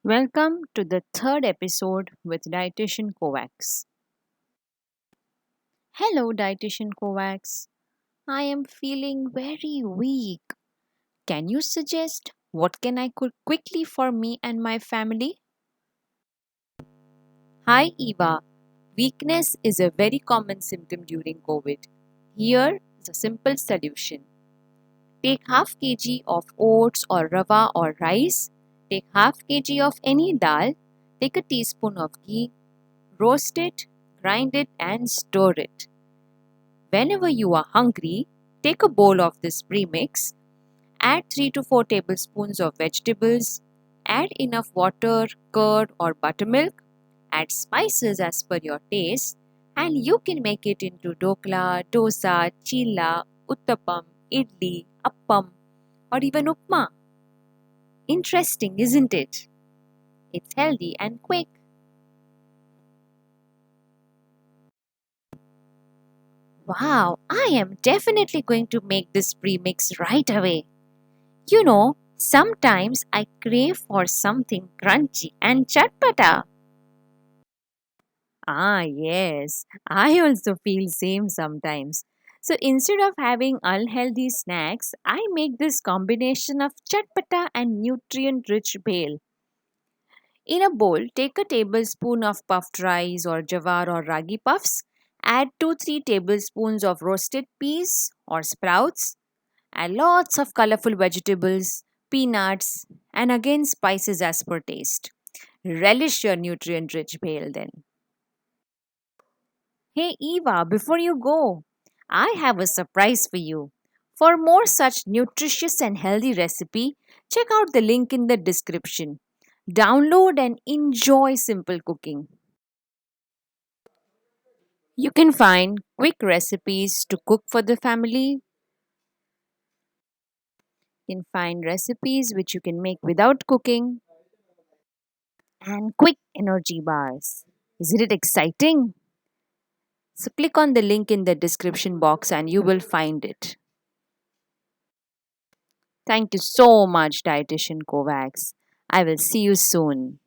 Welcome to the third episode with Dietitian Covax. Hello, Dietitian Covax. I am feeling very weak. Can you suggest what can I cook quickly for me and my family? Hi, Eva. Weakness is a very common symptom during COVID. Here is a simple solution. Take half kg of oats or rava or rice. Take half kg of any dal. Take a teaspoon of ghee. Roast it, grind it, and store it. Whenever you are hungry, take a bowl of this premix, add 3 to 4 tablespoons of vegetables, add enough water, curd, or buttermilk, add spices as per your taste, and you can make it into dokla, dosa, chilla, uttapam, idli, appam, or even upma. Interesting, isn't it? It's healthy and quick. Wow, I am definitely going to make this premix right away. Sometimes I crave for something crunchy and chatpata. Ah, yes, I also feel same sometimes. So instead of having unhealthy snacks, I make this combination of chatpata and nutrient-rich bhel. In a bowl, take a tablespoon of puffed rice or jawar or ragi puffs. Add 2-3 tablespoons of roasted peas or sprouts. Add lots of colorful vegetables, peanuts, and again spices as per taste. Relish your nutrient rich bhel then. Hey Eva, before you go, I have a surprise for you. For more such nutritious and healthy recipe, check out the link in the description. Download and enjoy simple cooking. You can find quick recipes to cook for the family. You can find recipes which you can make without cooking and quick energy bars. Isn't it exciting? So click on the link in the description box and you will find it. Thank you so much, Dietitian Covax. I will see you soon.